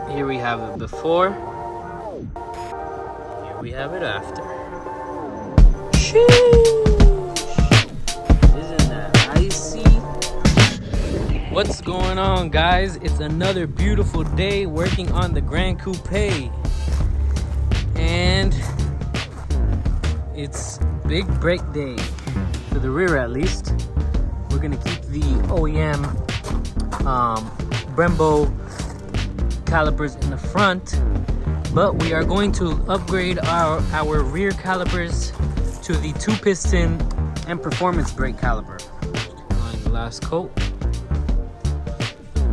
Here we have it before. Here we have it after. Sheesh! Isn't that icy? What's going on, guys? It's another beautiful day working on the Grand Coupe. And it's big break day. For the rear at least. We're gonna keep the OEM Brembo calipers in the front, but we are going to upgrade our rear calipers to the 2-piston and performance brake caliper. Applying the last coat.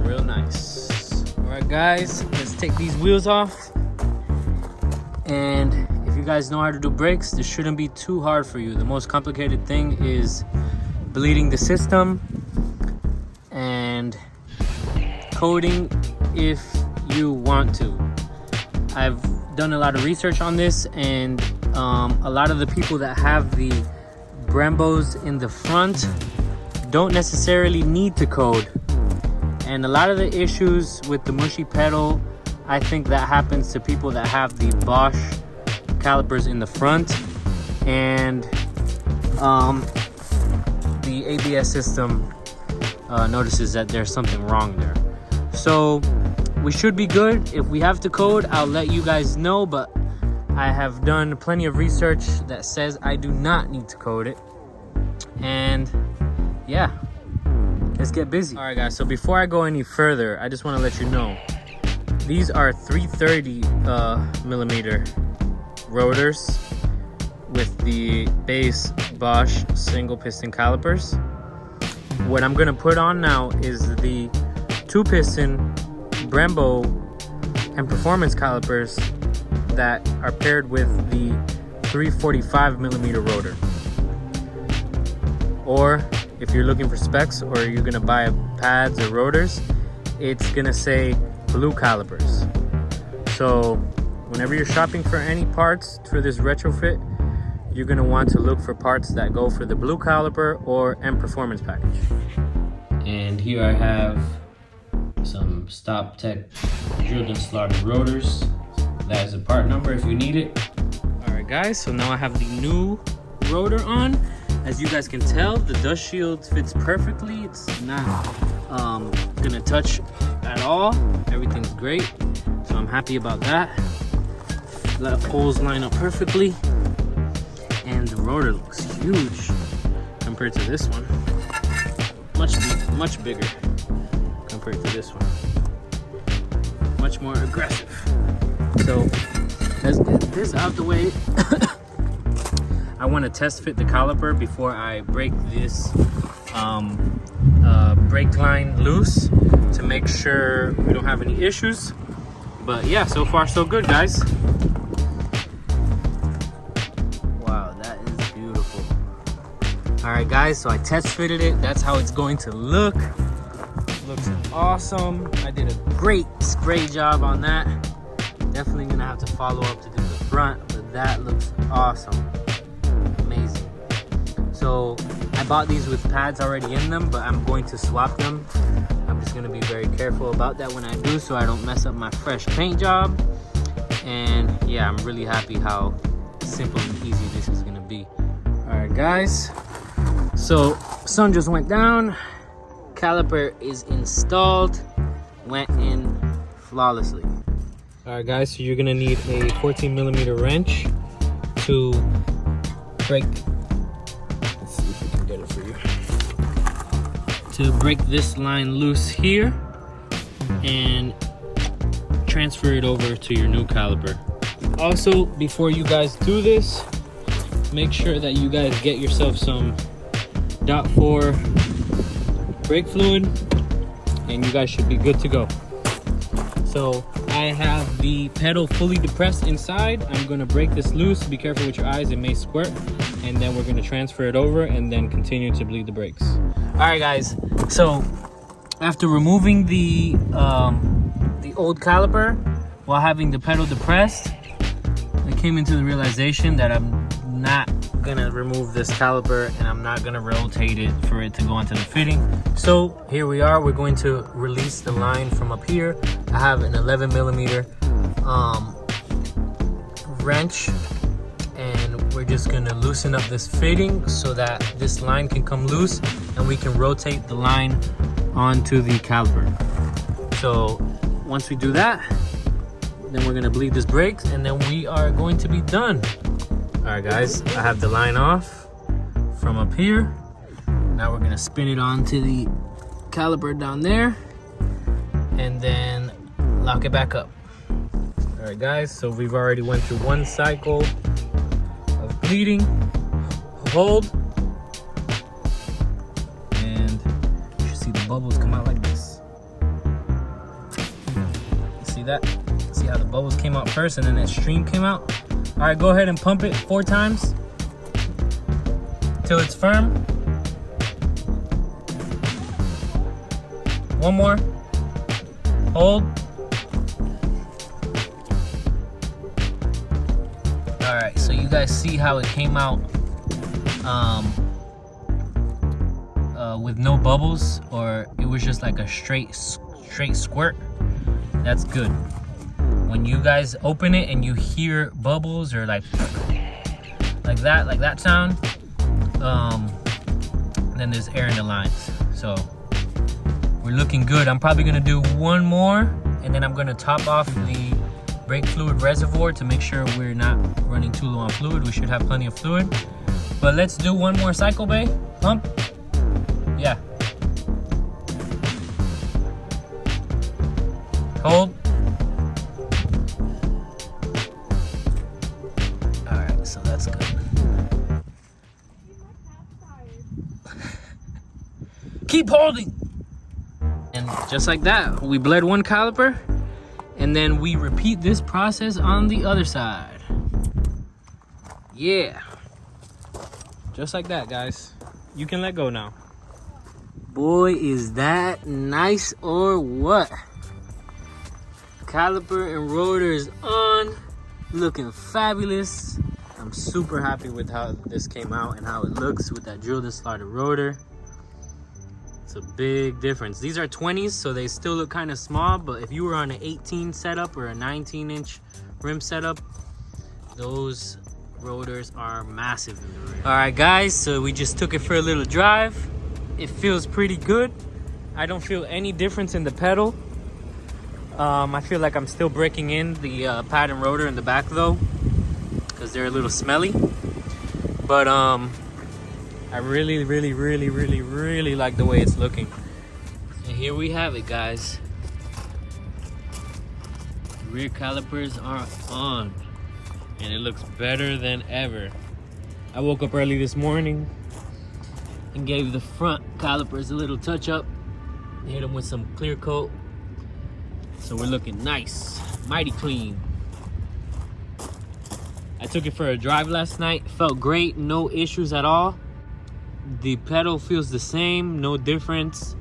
Real nice. All right, guys, let's take these wheels off. And if you guys know how to do brakes, this shouldn't be too hard for you. The most complicated thing is bleeding the system and coding if you want to. I've done a lot of research on this, and a lot of the people that have the Brembos in the front don't necessarily need to code. And a lot of the issues with the mushy pedal, I think that happens to people that have the Bosch calipers in the front, and the ABS system notices that there's something wrong there. So we should be good. If we have to code, I'll let you guys know, but I have done plenty of research that says I do not need to code it. And yeah, let's get busy. All right, guys, so before I go any further, I just want to let you know these are 330 millimeter rotors with the base Bosch single piston calipers. What I'm gonna put on now is the 2-piston Brembo and performance calipers that are paired with the 345 millimeter rotor. Or if you're looking for specs, or you're gonna buy pads or rotors, it's gonna say blue calipers. So whenever you're shopping for any parts for this retrofit, you're gonna want to look for parts that go for the blue caliper or M performance package. And here I have some Stop Tech drilled and slotted rotors. That is a part number if you need it. All right, guys, so now I have the new rotor on. As you guys can tell, the dust shield fits perfectly. It's not gonna touch at all. Everything's great, so I'm happy about that. The holes line up perfectly, and the rotor looks huge compared to this one. Much bigger compared to this one. Much more aggressive. So let's get this out the way. I want to test fit the caliper before I break this brake line loose to make sure we don't have any issues. But yeah, so far so good, guys. Wow, that is beautiful. All right, guys, so I test fitted it. That's how it's going to look. Looks awesome. I did a great spray job on that. Definitely gonna have to follow up to do the front, but that looks awesome. Amazing. So I bought these with pads already in them, but I'm going to swap them. I'm just gonna be very careful about that when I do, so I don't mess up my fresh paint job. And yeah, I'm really happy how simple and easy this is gonna be. All right, guys, so sun just went down. Caliper is installed, went in flawlessly. All right, guys, so you're gonna need a 14 millimeter wrench to break, let's see if we can get it for you, to break this line loose here and transfer it over to your new caliper. Also, before you guys do this, make sure that you guys get yourself some .4 brake fluid, and you guys should be good to go. So I have the pedal fully depressed inside. I'm gonna break this loose. Be careful with your eyes, it may squirt. And then we're gonna transfer it over and then continue to bleed the brakes. All right, guys, so after removing the old caliper while having the pedal depressed, I came into the realization that I'm not gonna remove this caliper and I'm not gonna rotate it for it to go into the fitting. So here we are. We're going to release the line from up here. I have an 11 millimeter wrench, and we're just gonna loosen up this fitting so that this line can come loose and we can rotate the line onto the caliper. So once we do that, then we're gonna bleed this brakes and then we are going to be done. All right guys, I have the line off from up here. Now we're gonna spin it onto the caliper down there and then lock it back up. All right guys, so we've already went through one cycle of bleeding. Hold, and you should see the bubbles come out like this. See that? See how the bubbles came out first and then that stream came out? All right, go ahead and pump it 4 times till it's firm. One more. Hold. All right, so you guys see how it came out with no bubbles, or it was just like a straight squirt. That's good. When you guys open it and you hear bubbles or like that sound, then there's air in the lines. So we're looking good. I'm probably gonna do one more and then I'm gonna top off the brake fluid reservoir to make sure we're not running too low on fluid. We should have plenty of fluid. But let's do one more cycle, babe. Pump. Yeah. Hold. Alright, so that's good. Keep holding! And just like that, we bled one caliper, and then we repeat this process on the other side. Yeah. Just like that, guys. You can let go now. Boy, is that nice or what? Caliper and rotors on, looking fabulous. I'm super happy with how this came out and how it looks with that drilled and slotted rotor. It's a big difference. These are 20s, so they still look kind of small, but if you were on an 18 setup or a 19-inch rim setup, those rotors are massive in the rear. All right, guys, so we just took it for a little drive. It feels pretty good. I don't feel any difference in the pedal. I feel like I'm still breaking in the pad and rotor in the back though, because they're a little smelly. But I really like the way it's looking. And here we have it, guys. Rear calipers are on, and it looks better than ever. I woke up early this morning and gave the front calipers a little touch up. Hit them with some clear coat. So we're looking nice, mighty clean. I took it for a drive last night. Felt great, no issues at all. The pedal feels the same, no difference.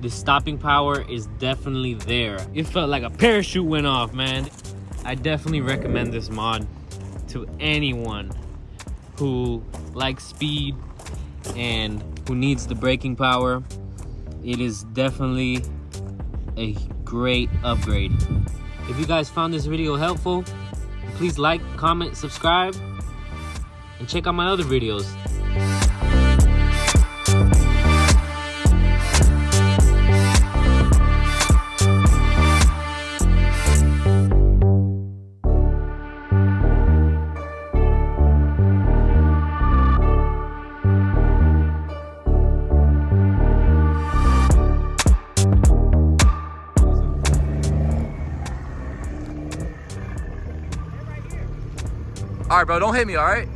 The stopping power is definitely there. It felt like a parachute went off, man. I definitely recommend this mod to anyone who likes speed and who needs the braking power. It is definitely a great upgrade. If you guys found this video helpful, please like, comment, subscribe, and check out my other videos. All right, bro, don't hit me, all right?